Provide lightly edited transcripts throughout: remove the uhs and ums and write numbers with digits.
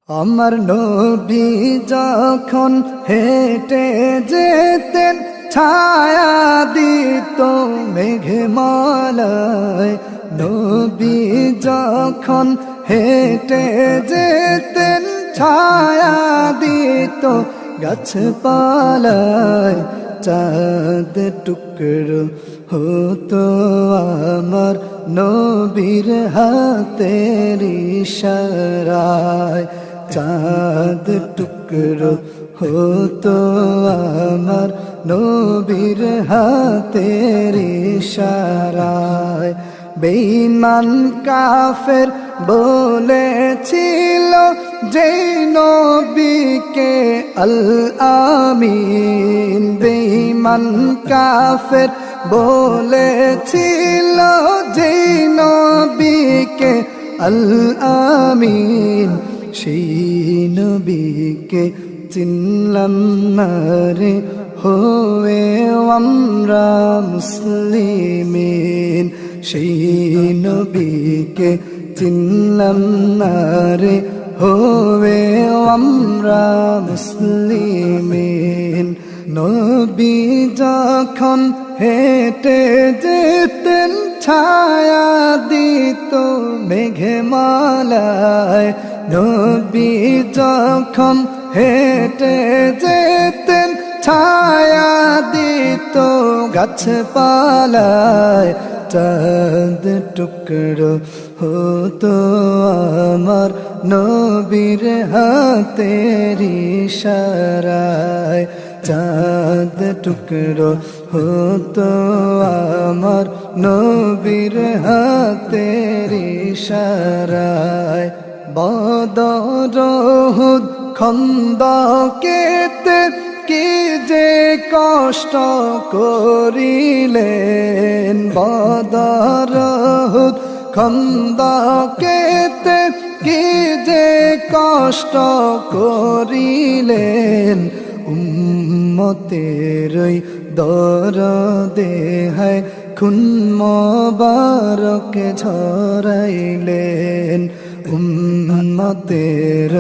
আমার নবী যখন হেঁটে যেতেন ছায়া দিত মেঘমালায়। নবী যখন হেঁটে যেতেন ছায়া দিত গাছপালায়। চাঁদ টুকরো হতো আমার নবীর হাতের ইশারায়। চাঁদ টুকরো হতো আমার নবীর হাতের ইশারায়। বেঈমান কাফের বলেছিল যে নবীকে আল আমিন। বেঈমান কাফের বলেছিল যে নবীকে আল আমিন। সেই নবীকে চিনলাম না রে হয়ে আমরা মুসলিমিন। সেই নবীকে চিনলাম না রে হয়ে আমরা মুসলিমিন। নবী যখন হেঁটে যেতেন ছায়া দিত মেঘমালায়। নবী যখন হেঁটে যেতেন ছায়া দিত গাছপালায়। চাঁদ টুকরো হতো আমার নবীর হাতের ইশারায়। চাঁদ টুকরো হতো আমার নবীর হাতের ইশারায়। বদর উহুদ খন্দকেতে কি যে কষ্ট করিলেন। বদর উহুদ খন্দকেতে কি যে কষ্ট করিলেন। উম্মতের দরদে হায় খুন মোবারক ঝরাইলেন। উম্মতের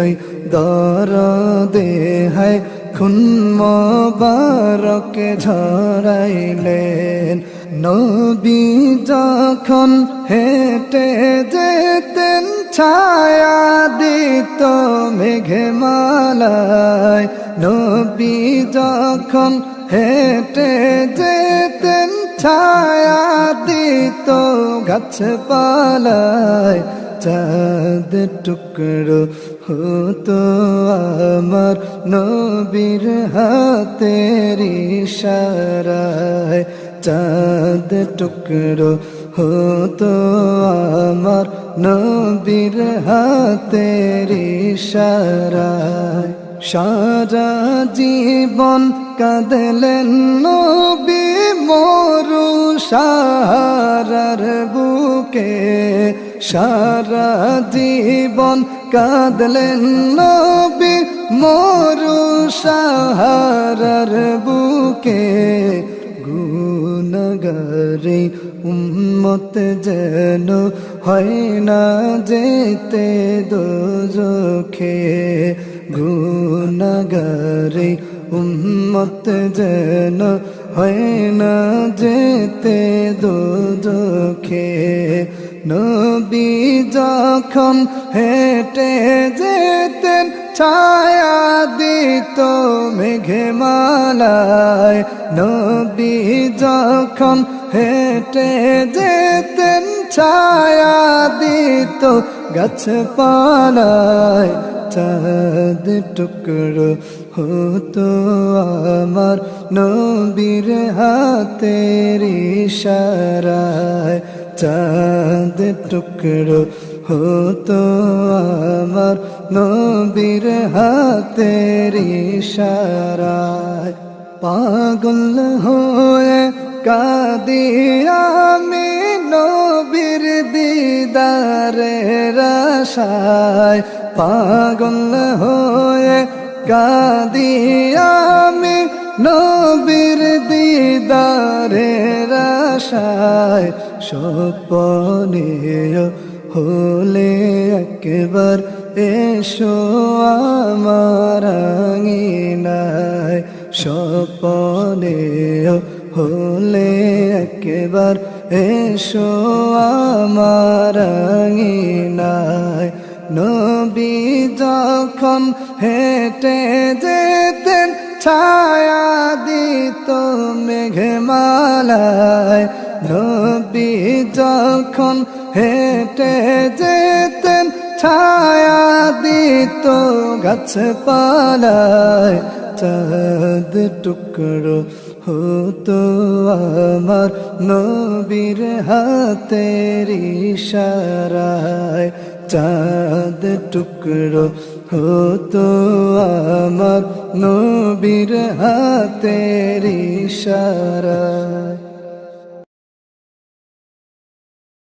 দরদে হায় খুন মোবারক ঝরাইলেন। নবী যখন হেঁটে যেতেন ছায়া দিত মেঘমালায়। নবী যখন হেঁটে যেতেন ছায়া দিত গাছপালায়। চাঁদ টুকরো হতো আমার নবীর হাতের ইশারায়। চাঁদ টুকরো হতো আমার নবীর হাতের ইশারায়। সারা জীবন কাঁদলেন নবী মরু সাহারার বুকে। সারা জীবন কাঁদলেন নবী মরু সাহারার বুকে। গুনাহগারে উম্মত যেন হয় না যেতে দোজখে। গুনাহগারে উম্মত যেন হয় না যেতে দোজখে। নবী যখন হেঁটে যেতেন ছায়া দিত মেঘমালায়। নবী যখন হেঁটে যেতেন ছায়া দিত গাছপালায়। চাঁদ টুকরো হতো আমার নবীর হাতের ইশারায়। চাঁদ টুকরো হতো আমার নবীর হাতের ইশারায়। পাগল হয়ে কাঁদি আমি নবীর দিদারের আশায়। পাগল হয়ে কাঁদি আমি নবীর দিদারের আশায়। স্বপ্নে হলে একবার এসো আমার আঙিনায়, স্বপনে হলে একবার এসো আমার আঙিনায়। নবী যখন হেঁটে যেতেন ছায়া দিত মেঘমালায়, নবী যখন হেঁটে যেতেন ছায়া দিত গাছপালায়। চাঁদ টুকরো হতো আমার নবীর হাতের ইশারায়, চাঁদ টুকরো হতো আমার নবীর হাতের ইশারায়।